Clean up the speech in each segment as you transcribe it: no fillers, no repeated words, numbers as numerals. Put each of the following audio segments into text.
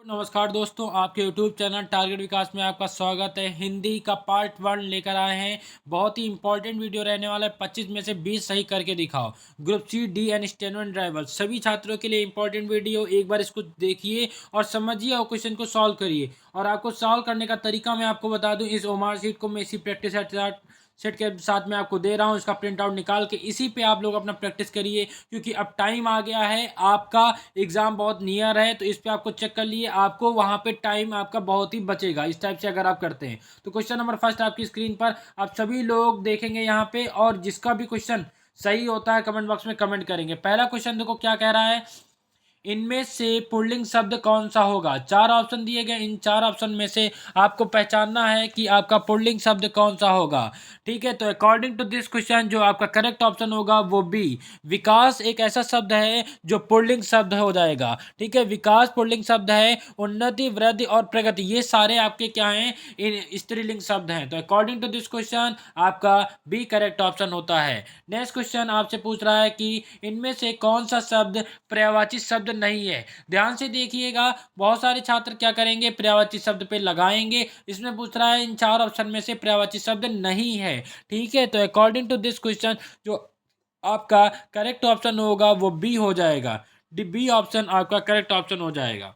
नमस्कार दोस्तों, आपके YouTube चैनल टारगेट विकास में आपका स्वागत है। हिंदी का पार्ट 1 लेकर आए हैं। बहुत ही इंपॉर्टेंट वीडियो रहने वाला है। 25 में से 20 सही करके दिखाओ। Group C, D and steno and driver सभी छात्रों के लिए इंपॉर्टेंट वीडियो। एक बार इसको देखिए और समझिए और क्वेश्चन को सॉल्व करिए। और आपको सॉल्व करने का तरीका मैं आपको बता दूं, इस ओमार शीट को मैं इसी प्रैक्टिस सेट के साथ में आपको दे रहा हूँ। इसका प्रिंट आउट निकाल के इसी पे आप लोग अपना प्रैक्टिस करिए, क्योंकि अब टाइम आ गया है, आपका एग्जाम बहुत नियर है। तो इस पे आपको चेक कर लिए, आपको वहां पे टाइम आपका बहुत ही बचेगा इस टाइप से अगर आप करते हैं। तो क्वेश्चन नंबर फर्स्ट आपकी स्क्रीन पर आप सभी लोग देखेंगे यहाँ पे, और जिसका भी क्वेश्चन सही होता है कमेंट बॉक्स में कमेंट करेंगे। पहला क्वेश्चन देखो क्या कह रहा है, इनमें से पुल्लिंग शब्द कौन सा होगा। चार ऑप्शन दिए गए, इन चार ऑप्शन में से आपको पहचानना है कि आपका पुल्लिंग शब्द कौन सा होगा। ठीक है, तो अकॉर्डिंग टू दिस क्वेश्चन जो आपका करेक्ट ऑप्शन होगा वो बी, विकास एक ऐसा शब्द है जो पुल्लिंग शब्द हो जाएगा। ठीक है, विकास पुल्लिंग शब्द है। उन्नति, वृद्धि और प्रगति ये सारे आपके क्या हैं, इन स्त्रीलिंग शब्द हैं। तो अकॉर्डिंग टू दिस क्वेश्चन आपका बी करेक्ट ऑप्शन होता है। नेक्स्ट क्वेश्चन आपसे पूछ रहा है कि इनमें से कौन सा शब्द पर्यायवाची शब्द नहीं है। ध्यान से देखिएगा, बहुत सारे छात्र क्या करेंगे, पर्यायवाची शब्द पे लगाएंगे। इसमें पूछ रहा है इन चार ऑप्शन में से पर्यायवाची शब्द नहीं है। ठीक है, तो अकॉर्डिंग टू दिस क्वेश्चन जो आपका करेक्ट ऑप्शन होगा वो बी हो जाएगा। डी बी ऑप्शन आपका करेक्ट ऑप्शन हो जाएगा।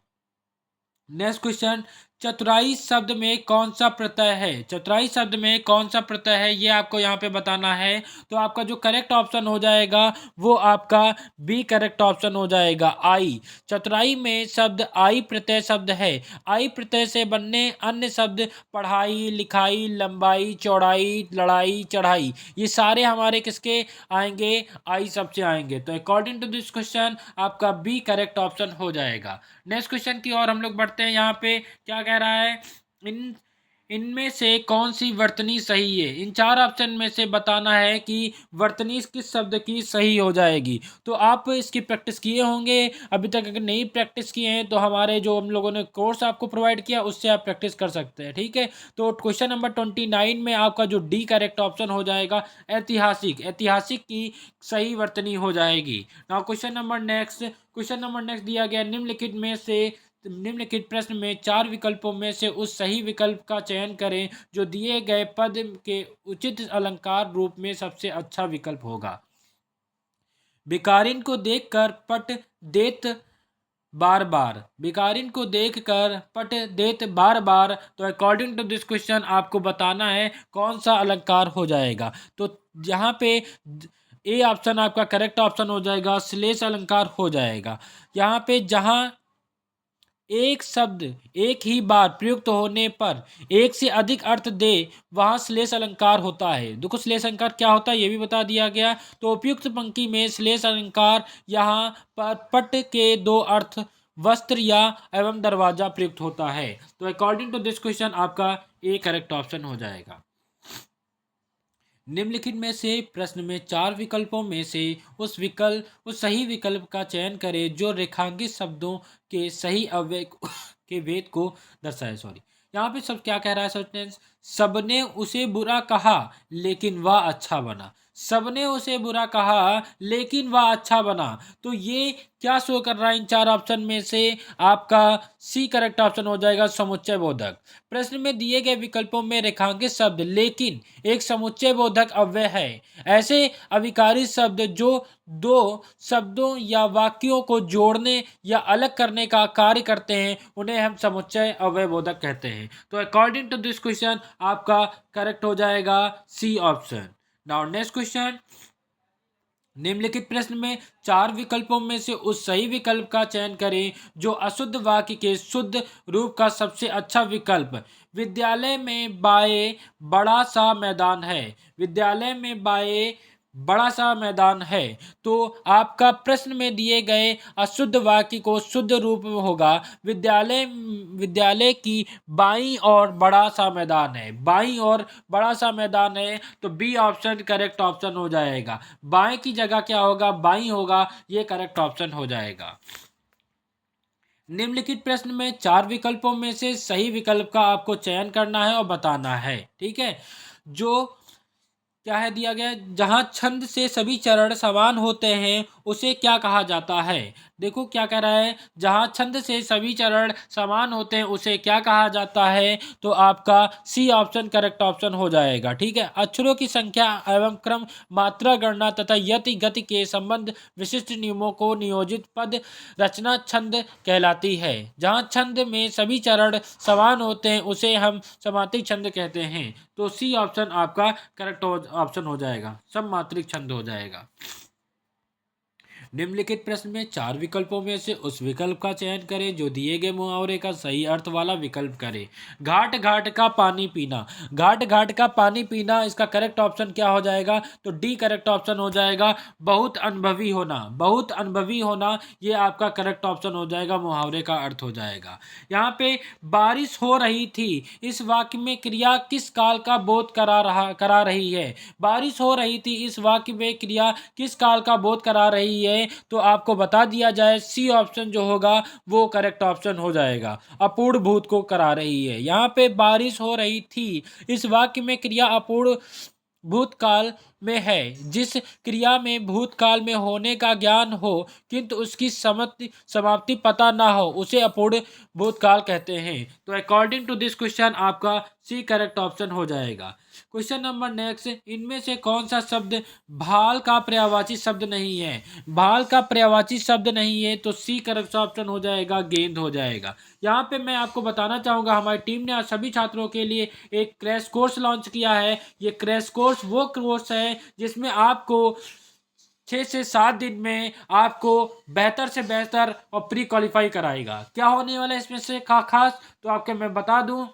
नेक्स्ट क्वेश्चन, चतुराई शब्द में कौन सा प्रत्यय है। चतुराई शब्द में कौन सा प्रत्यय है ये आपको यहाँ पे बताना है। तो आपका जो करेक्ट ऑप्शन हो जाएगा वो आपका बी करेक्ट ऑप्शन हो जाएगा, आई। चतुराई में शब्द आई प्रत्यय शब्द है। आई प्रत्यय से बनने अन्य शब्द पढ़ाई, लिखाई, लंबाई, चौड़ाई, लड़ाई, चढ़ाई ये सारे हमारे किसके आएंगे, आई शब्द से आएंगे। तो अकॉर्डिंग टू दिस क्वेश्चन आपका बी करेक्ट ऑप्शन हो जाएगा। नेक्स्ट क्वेश्चन की ओर हम लोग बढ़ते हैं। यहाँ पे क्या कह रहा है, इन इनमें से कौन सी वर्तनी सही है। इन चार ऑप्शन में से बताना है कि वर्तनी किस शब्द की सही हो जाएगी। तो आप इसकी प्रैक्टिस किए होंगे अभी तक। अगर नहीं प्रैक्टिस किए हैं तो हमारे जो हम लोगों ने कोर्स आपको प्रोवाइड किया उससे आप प्रैक्टिस कर सकते हैं। ठीक है, तो क्वेश्चन नंबर 29 में आपका जो डी करेक्ट ऑप्शन हो जाएगा, ऐतिहासिक। ऐतिहासिक की सही वर्तनी हो जाएगी। नाउ क्वेश्चन नंबर नेक्स्ट दिया गया, निम्नलिखित प्रश्न में चार विकल्पों में से उस सही विकल्प का चयन करें जो दिए गए पद के उचित अलंकार रूप में सबसे अच्छा विकल्प होगा। भिखारिन को देखकर पट देत बार बार। भिखारिन को देखकर पट देत बार बार। तो अकॉर्डिंग टू दिस क्वेश्चन आपको बताना है कौन सा अलंकार हो जाएगा। तो यहाँ पे ए ऑप्शन आपका करेक्ट ऑप्शन हो जाएगा, श्लेष अलंकार हो जाएगा। यहाँ पे जहाँ एक शब्द एक ही बार प्रयुक्त होने पर एक से अधिक अर्थ दे वहाँ श्लेष अलंकार होता है। देखो श्लेष अलंकार क्या होता है ये भी बता दिया गया। तो उपयुक्त पंक्ति में श्लेष अलंकार यहाँ पर पट के दो अर्थ वस्त्र या एवं दरवाजा प्रयुक्त होता है। तो अकॉर्डिंग टू दिस क्वेश्चन आपका ए करेक्ट ऑप्शन हो जाएगा। निम्नलिखित में से प्रश्न में चार विकल्पों में से उस सही विकल्प का चयन करें जो रेखांकित शब्दों के सही अव्यय के भेद को दर्शाए। सॉरी, यहाँ पे सब क्या कह रहा है सेंटेंस, सबने उसे बुरा कहा लेकिन वह अच्छा बना। सबने उसे बुरा कहा लेकिन वह अच्छा बना। तो ये क्या शो कर रहा है, इन चार ऑप्शन में से आपका सी करेक्ट ऑप्शन हो जाएगा, समुच्चय बोधक। प्रश्न में दिए गए विकल्पों में रेखांकित शब्द लेकिन एक समुच्चय बोधक अव्यय है। ऐसे अविकारी शब्द जो दो शब्दों या वाक्यों को जोड़ने या अलग करने का कार्य करते हैं उन्हें हम समुच्चय अव्यय बोधक कहते हैं। तो अकॉर्डिंग टू दिस क्वेश्चन आपका करेक्ट हो जाएगा C option. Now next question, निम्नलिखित प्रश्न में चार विकल्पों में से उस सही विकल्प का चयन करें जो अशुद्ध वाक्य के शुद्ध रूप का सबसे अच्छा विकल्प। विद्यालय में बाएं बड़ा सा मैदान है। विद्यालय में बाएं बड़ा सा मैदान है। तो आपका प्रश्न में दिए गए अशुद्ध वाक्य को शुद्ध रूप में होगा, विद्यालय विद्यालय की बाईं और बड़ा सा मैदान है। बाईं और बड़ा सा मैदान है, तो बी ऑप्शन करेक्ट ऑप्शन हो जाएगा। बाएं की जगह क्या होगा, बाईं होगा, ये करेक्ट ऑप्शन हो जाएगा। निम्नलिखित प्रश्न में चार विकल्पों में से सही विकल्प का आपको चयन करना है और बताना है। ठीक है, जो क्या है दिया गया है, जहाँ छंद से सभी चरण समान होते हैं उसे क्या कहा जाता है। देखो क्या कह रहा है, जहाँ छंद से सभी चरण समान होते हैं उसे क्या कहा जाता है। तो आपका सी ऑप्शन करेक्ट ऑप्शन हो जाएगा। ठीक है, अक्षरों की संख्या एवं क्रम, मात्रा गणना तथा यति गति के संबंध विशिष्ट नियमों को नियोजित पद रचना छंद कहलाती है। जहाँ छंद में सभी चरण समान होते हैं उसे हम समात्रिक छंद कहते हैं। तो सी ऑप्शन आपका करेक्ट ऑप्शन हो जाएगा, सममात्रिक छंद हो जाएगा। निम्नलिखित प्रश्न में चार विकल्पों में से उस विकल्प का चयन करें जो दिए गए मुहावरे का सही अर्थ वाला विकल्प करे। घाट घाट का पानी पीना, घाट घाट का पानी पीना, इसका करेक्ट ऑप्शन क्या हो जाएगा। तो डी करेक्ट ऑप्शन हो जाएगा। बहुत अनुभवी होना, बहुत अनुभवी होना, ये आपका करेक्ट ऑप्शन हो जाएगा, मुहावरे का अर्थ हो जाएगा। यहाँ पे बारिश हो रही थी, इस वाक्य में क्रिया किस काल का बोध करा रही है। बारिश हो रही थी, इस वाक्य में क्रिया किस काल का बोध करा रही है। तो आपको बता दिया जाए सी ऑप्शन जो होगा वो करेक्ट ऑप्शन हो जाएगा, अपूर्ण भूत को करा रही है। यहाँ पे बारिश हो रही थी, इस वाक्य में क्रिया अपूर्ण भूतकाल में है। जिस क्रिया में भूतकाल में होने का ज्ञान हो किंतु उसकी समाप्ति पता ना हो उसे अपूर्ण भूतकाल कहते हैं। तो अकॉर्डिंग टू दिस क्वेश्चन आपका सी करेक्ट ऑप्शन हो जाएगा। क्वेश्चन नंबर नेक्स्ट, इनमें से कौन सा शब्द भाल का पर्यायवाची शब्द नहीं है। भाल का पर्यायवाची शब्द नहीं है तो सी करेक्ट ऑप्शन हो जाएगा, गेंद हो जाएगा। यहाँ पे मैं आपको बताना चाहूँगा हमारी टीम ने आज सभी छात्रों के लिए एक क्रैश कोर्स लॉन्च किया है। ये क्रैश कोर्स वो कोर्स है जिसमें आपको 6 से 7 दिन में आपको बेहतर से बेहतर और प्री क्वालिफाई कराएगा। क्या होने वाला है इसमें से खास तो आपके मैं बता दूं,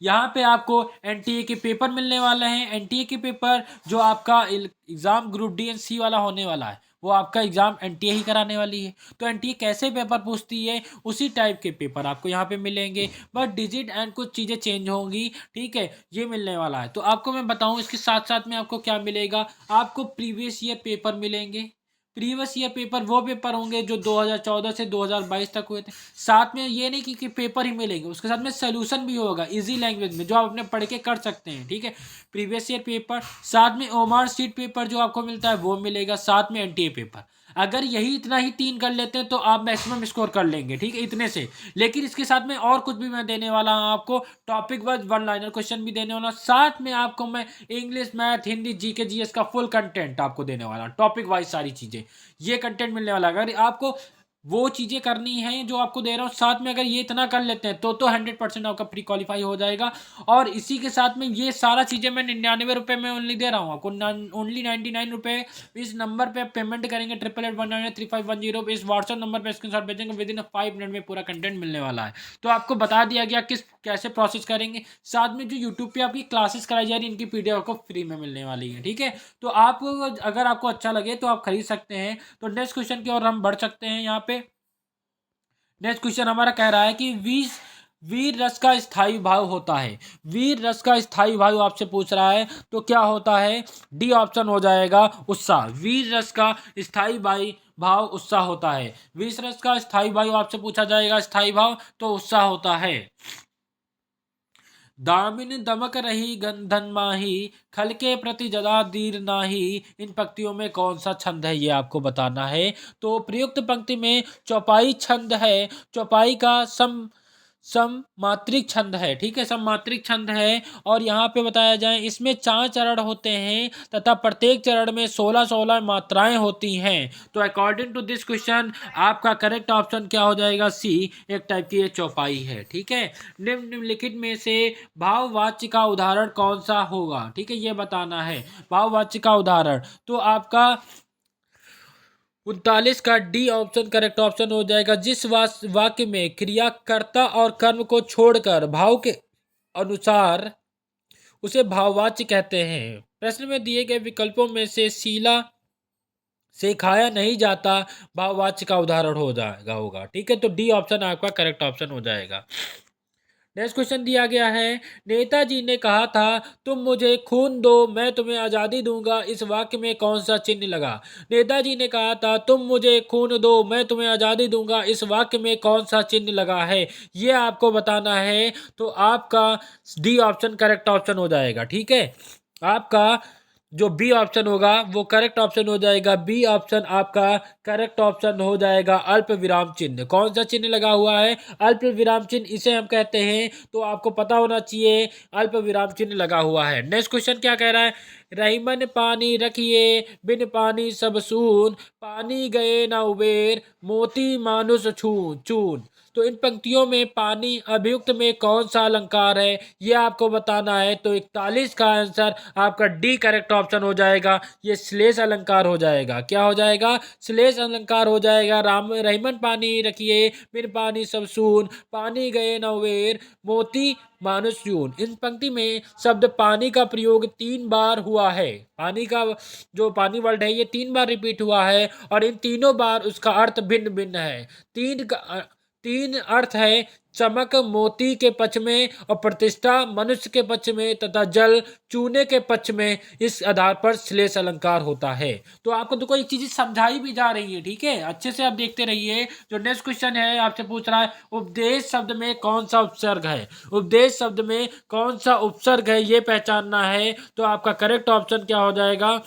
यहाँ पे आपको एनटीए के पेपर मिलने वाले हैं। एनटीए के पेपर जो आपका एग्जाम ग्रुप डी एंड सी वाला होने वाला है वो आपका एग्जाम एनटीए ही कराने वाली है। तो एनटीए कैसे पेपर पूछती है उसी टाइप के पेपर आपको यहाँ पे मिलेंगे, बट डिजिट एंड कुछ चीज़ें चेंज होंगी। ठीक है, ये मिलने वाला है। तो आपको मैं बताऊँ इसके साथ साथ में आपको क्या मिलेगा, आपको प्रीवियस ईयर पेपर मिलेंगे। प्रीवियस ईयर पेपर वो पेपर होंगे जो 2014 से 2022 तक हुए थे। साथ में ये नहीं कि पेपर ही मिलेंगे, उसके साथ में सोल्यूशन भी होगा इजी लैंग्वेज में जो आप अपने पढ़ के कर सकते हैं। ठीक है, प्रीवियस ईयर पेपर, साथ में ओमार शीट पेपर जो आपको मिलता है वो मिलेगा, साथ में एनटीए पेपर। अगर यही इतना ही 3 कर लेते हैं तो आप मैक्सिमम स्कोर कर लेंगे। ठीक है, इतने से। लेकिन इसके साथ में और कुछ भी मैं देने वाला हूँ आपको, topic wise one liner question भी देने वाला हूँ। साथ में आपको मैं English, math, Hindi, GK, GS का फुल कंटेंट आपको देने वाला हूँ, टॉपिक वाइज सारी चीज़ें, ये कंटेंट मिलने वाला है। अगर आपको वो चीज़ें करनी है जो आपको दे रहा हूँ, साथ में अगर ये इतना कर लेते हैं तो 100% आपका प्री क्वालिफाई हो जाएगा। और इसी के साथ में ये सारा चीज़ें मैं 99 रुपये में ओनली दे रहा हूँ आपको, ओनली 99 रुपये। इस नंबर पे पेमेंट करेंगे 8881993510, इस व्हाट्सएप नंबर पे स्क्रीनशॉट भेजेंगे, विद इन 5 मिनट में पूरा कंटेंट मिलने वाला है। तो आपको बता दिया गया किस कैसे प्रोसेस करेंगे। साथ में जो यूट्यूब पे आपकी क्लासेस कराई जा रही है इनकी पीडीएफ आपको फ्री में मिलने वाली है। ठीक है, तो आप अगर आपको अच्छा लगे तो आप खरीद सकते हैं। तो नेक्स्ट क्वेश्चन की ओर हम बढ़ सकते हैं। यहाँ पे नेक्स्ट क्वेश्चन हमारा कह रहा है कि वीर रस का स्थायी भाव होता है। वीर रस का स्थायी भाव आपसे पूछ रहा है तो क्या होता है। डी ऑप्शन हो जाएगा, उत्साह। वीर रस का स्थायी भाव उत्साह होता है। वीर रस का स्थायी भाव आपसे पूछा जाएगा, स्थायी भाव तो उत्साह होता है। दामिन दमक रही गंधन माही, खल के प्रति जदा दीर नाही, इन पंक्तियों में कौन सा छंद है ये आपको बताना है। तो प्रयुक्त पंक्ति में चौपाई छंद है। चौपाई का सममात्रिक छंद है। ठीक है, सममात्रिक छंद है। और यहाँ पे बताया जाए इसमें 4 चरण होते हैं तथा प्रत्येक चरण में 16-16 मात्राएं होती हैं। तो अकॉर्डिंग टू दिस क्वेश्चन आपका करेक्ट ऑप्शन क्या हो जाएगा, सी, एक टाइप की ये चौपाई है। ठीक है, निम्नलिखित में से भाववाच्य का उदाहरण कौन सा होगा। ठीक है, ये बताना है भाववाच्य का उदाहरण। तो आपका 39 का डी ऑप्शन करेक्ट ऑप्शन हो जाएगा। जिस वाक्य में क्रिया कर्ता और कर्म को छोड़कर भाव के अनुसार उसे भाववाच्य कहते हैं। प्रश्न में दिए गए विकल्पों में से शीला से खाया नहीं जाता भाववाच्य का उदाहरण हो जाएगा होगा। ठीक है, तो डी ऑप्शन आपका करेक्ट ऑप्शन हो जाएगा। नेक्स्ट क्वेश्चन दिया गया है, नेताजी ने कहा था तुम मुझे खून दो मैं तुम्हें आज़ादी दूंगा, इस वाक्य में कौन सा चिन्ह लगा। नेताजी ने कहा था तुम मुझे खून दो मैं तुम्हें आज़ादी दूंगा, इस वाक्य में कौन सा चिन्ह लगा है ये आपको बताना है। तो आपका डी ऑप्शन करेक्ट ऑप्शन हो जाएगा। ठीक है, आपका जो बी ऑप्शन होगा वो करेक्ट ऑप्शन हो जाएगा। बी ऑप्शन आपका करेक्ट ऑप्शन हो जाएगा। अल्प विराम चिन्ह, कौन सा चिन्ह लगा हुआ है? अल्प विराम चिन्ह, इसे हम कहते हैं। तो आपको पता होना चाहिए अल्प विराम चिन्ह लगा हुआ है। नेक्स्ट क्वेश्चन क्या कह रहा है? रहीमन पानी रखिए बिन पानी सब सून, पानी गए न उबेर मोती मानुष छून चून। तो इन पंक्तियों में पानी अभियुक्त में कौन सा अलंकार है, ये आपको बताना है। तो 41 का आंसर आपका डी करेक्ट ऑप्शन हो जाएगा। ये श्लेष अलंकार हो जाएगा। क्या हो जाएगा? श्लेष अलंकार हो जाएगा। राम रहीमन पानी रखिए बिन पानी सब सून, पानी गए नवेर मोती मानुष यून। इन पंक्ति में शब्द पानी का प्रयोग 3 बार हुआ है। पानी का जो पानी वर्ड है ये 3 बार रिपीट हुआ है और इन तीनों बार उसका अर्थ भिन्न भिन्न है। तीन अर्थ है, चमक मोती के पक्ष में और प्रतिष्ठा मनुष्य के पक्ष में तथा जल चूने के पक्ष में। इस आधार पर श्लेष अलंकार होता है। तो आपको तो कोई चीज समझाई भी जा रही है, ठीक है, अच्छे से आप देखते रहिए। जो नेक्स्ट क्वेश्चन है आपसे पूछ रहा है उपदेश शब्द में कौन सा उपसर्ग है। उपदेश शब्द में कौन सा उपसर्ग है ये पहचानना है। तो आपका करेक्ट ऑप्शन क्या हो जाएगा?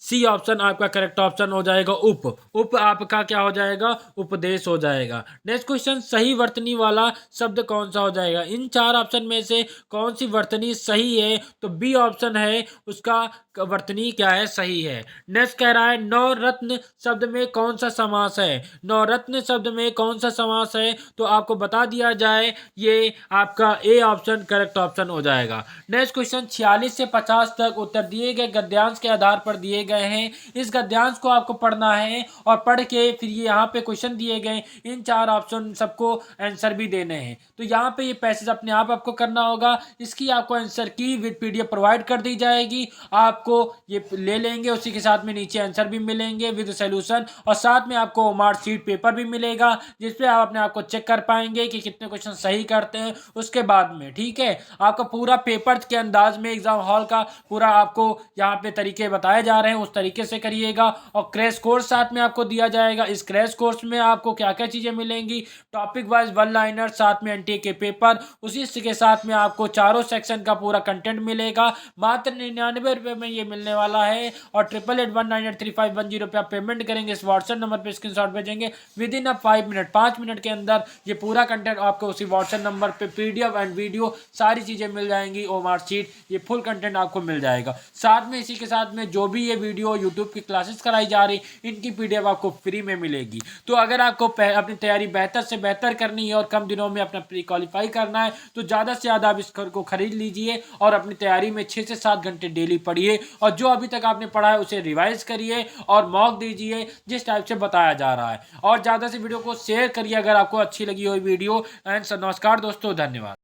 सी ऑप्शन आपका करेक्ट ऑप्शन हो जाएगा। उप आपका क्या हो जाएगा? उपदेश हो जाएगा। नेक्स्ट क्वेश्चन, सही वर्तनी वाला शब्द कौन सा हो जाएगा? इन 4 ऑप्शन में से कौन सी वर्तनी सही है? तो बी ऑप्शन है उसका वर्तनी क्या है? सही है। नेक्स्ट कह रहा है नवरत्न शब्द में कौन सा समास है? नवरत्न शब्द में कौन सा समास है? तो आपको बता दिया जाए, ये आपका ए ऑप्शन करेक्ट ऑप्शन हो जाएगा। नेक्स्ट क्वेश्चन, 46 से 50 तक उत्तर दिए गए गद्यांश के आधार पर दिए गए हैं। इस गद्यांश को आपको पढ़ना है और पढ़ के फिर ये यहाँ पे क्वेश्चन दिए गए, इन 4 ऑप्शन सबको आंसर भी देने हैं। तो यहाँ पे ये पैसेज अपने आप आपको करना होगा। इसकी आपको आंसर की विद पीडीएफ प्रोवाइड कर दी जाएगी। आपको ये ले लेंगे, उसी के साथ में नीचे आंसर भी मिलेंगे विद सोल्यूशन और साथ में आपको मार्क शीट पेपर भी मिलेगा जिसपे आप अपने आप को चेक कर पाएंगे कि कितने क्वेश्चन सही करते हैं। उसके बाद में ठीक है आपका पूरा पेपर के अंदाज में एग्जाम हॉल का पूरा आपको यहाँ पे तरीके बताए जा रहे हैं, उस तरीके से करिएगा। और क्रैश कोर्स साथ में आपको दिया जाएगा। इस क्रैश कोर्स में आपको क्या क्या चीजें मिलेंगी? टॉपिक वाइज 1 लाइनर, साथ में एनटीए के पेपर, उसी के साथ में आपको चारों सेक्शन का पूरा कंटेंट मिलेगा। मात्र 99 रुपए में ये मिलने वाला है और 8881983510 पे आप पेमेंट करेंगे। इस व्हाट्सएप नंबर पे स्क्रीनशॉट भेजेंगे विद इन 5 मिनट, 5 मिनट के अंदर ये पूरा कंटेंट आपको उसी व्हाट्सएप नंबर पे पीडीएफ एंड वीडियो सारी चीजें मिल जाएंगी। और मार्कशीट ये फुल कंटेंट आपको मिल जाएगा। साथ में इसी के साथ में जो भी ये वीडियो यूट्यूब की क्लासेस कराई जा रही इनकी पीडीएफ आपको फ्री में मिलेगी। तो अगर आपको अपनी तैयारी बेहतर से बेहतर करनी है और कम दिनों में अपना प्री क्वालिफाई करना है तो ज़्यादा से ज़्यादा आप इस को खरीद लीजिए और अपनी तैयारी में 6 से 7 घंटे डेली पढ़िए और जो अभी तक आपने पढ़ा है उसे रिवाइज करिए और मॉक दीजिए जिस टाइप से बताया जा रहा है। और ज़्यादा से वीडियो को शेयर करिए अगर आपको अच्छी लगी हो वीडियो। एंड नमस्कार दोस्तों, धन्यवाद।